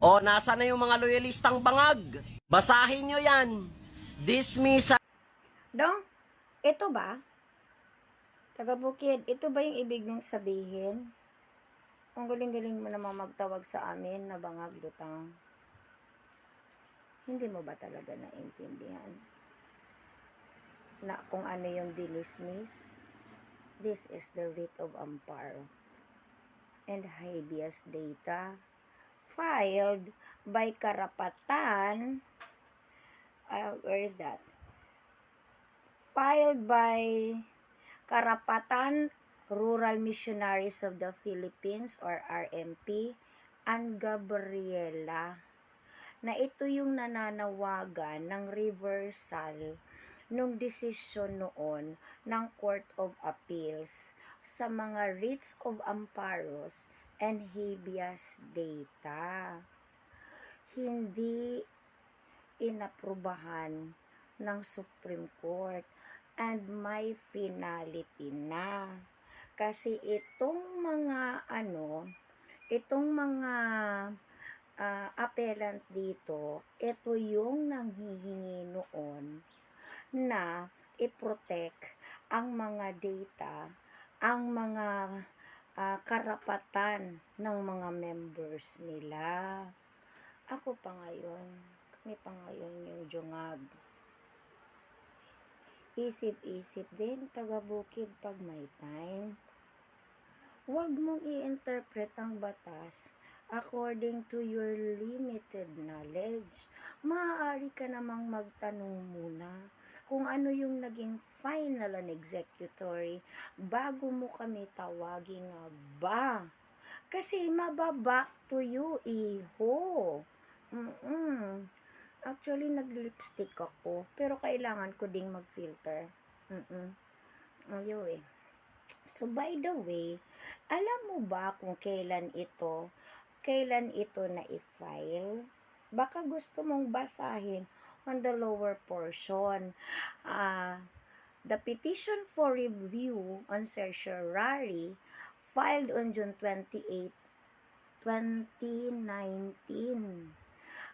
O, nasa na yung mga loyalistang bangag? Basahin nyo yan. Dismissal. Dong, ito ba? Taga-bukid, ito ba yung ibig mong sabihin? Ang galing-galing mo namang magtawag sa amin na bangag lutang. Hindi mo ba talaga naintindihan na kung ano yung dinismiss? This is the writ of amparo and habeas data filed by Karapatan. Where is that? Filed by Karapatan Rural Missionaries of the Philippines or RMP and Gabriela, na ito yung nananawagan ng reversal nung desisyon noon ng Court of Appeals sa mga writs of amparos and habeas data. Hindi inaprubahan ng Supreme Court and may finality na. Kasi itong mga appellant dito, ito yung nanghihingi noon na i-protect ang mga data, ang mga karapatan ng mga members nila. Kami pa ngayon yung jungag. Isip-isip din, taga-bukid pag may time. Huwag mong i-interpret ang batas according to your limited knowledge. Maaari ka namang magtanong muna kung ano yung naging final and executory bago mo kami tawagin nga ba. Kasi mababack to you, iho. Actually, nag-lipstick ako, pero kailangan ko ding mag-filter. Ayun eh. So, by the way, alam mo ba kung kailan ito na i-file? Baka gusto mong basahin on the lower portion. The petition for review on certiorari filed on June 28, 2019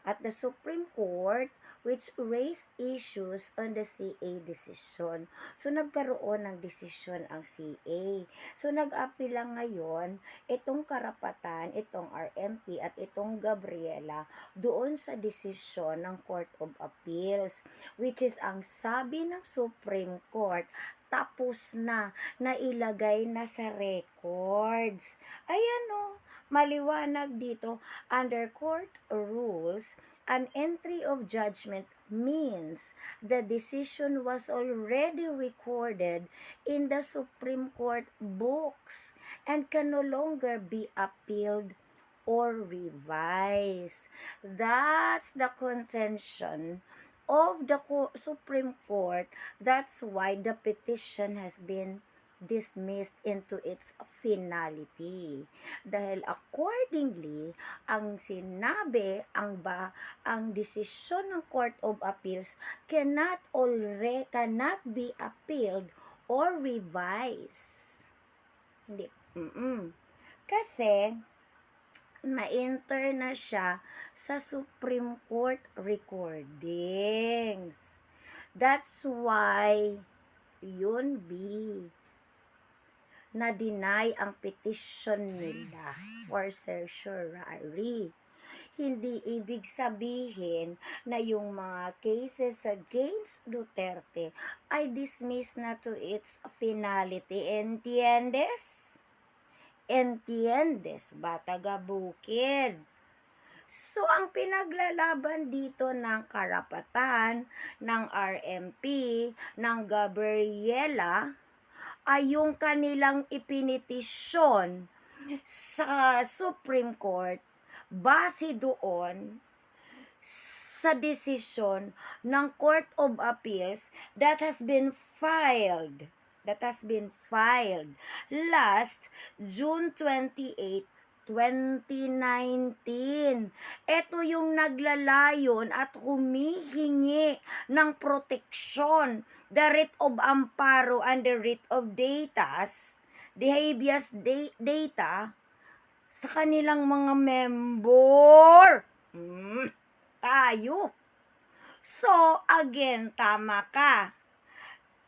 at the Supreme Court, which raised issues on the CA decision. So, nagkaroon ng desisyon ang CA. So, nag-apila ngayon itong Karapatan, itong RMP, at itong Gabriela doon sa desisyon ng Court of Appeals, which is ang sabi ng Supreme Court, tapos na, nailagay na sa records. Ayan o, maliwanag dito, under court rules, an entry of judgment means the decision was already recorded in the Supreme Court books and can no longer be appealed or revised. That's the contention of the Supreme Court. That's why the petition has been dismissed into its finality. Dahil accordingly, ang sinabi, ang desisyon ng Court of Appeals cannot be appealed or revised. Hindi. Kasi na-enter na siya sa Supreme Court recordings. That's why yun na-deny ang petition nila for certiorari. Hindi ibig sabihin na yung mga cases against Duterte ay dismissed na to its finality. Entiendes? Entiendes ba, taga-bukid? So, ang pinaglalaban dito ng Karapatan, ng RMP, ng Gabriela, ay yung kanilang ipinitisyon sa Supreme Court base doon sa desisyon ng Court of Appeals that has been filed last June 28, 2019. Ito yung naglalayon at humihingi ng proteksyon, the writ of amparo and the writ of datas, the habeas data, sa kanilang mga member. tayo. So, again, tama ka.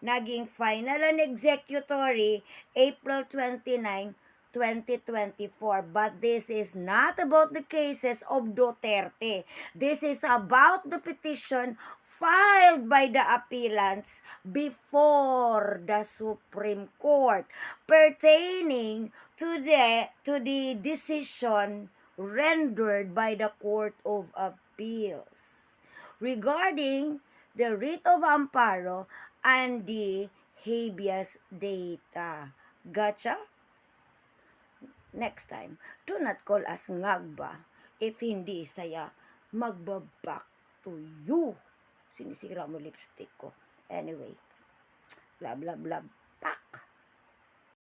Naging final and executory April 29, 2024. But this is not about the cases of Duterte. This is about the petition filed by the appellants before the Supreme Court pertaining to the decision rendered by the Court of Appeals regarding the writ of amparo and the habeas data. Gotcha? Next time, do not call us ngagba if hindi saya magbaback to you. Sinisira mo lipstick ko. Anyway, blah blah blah.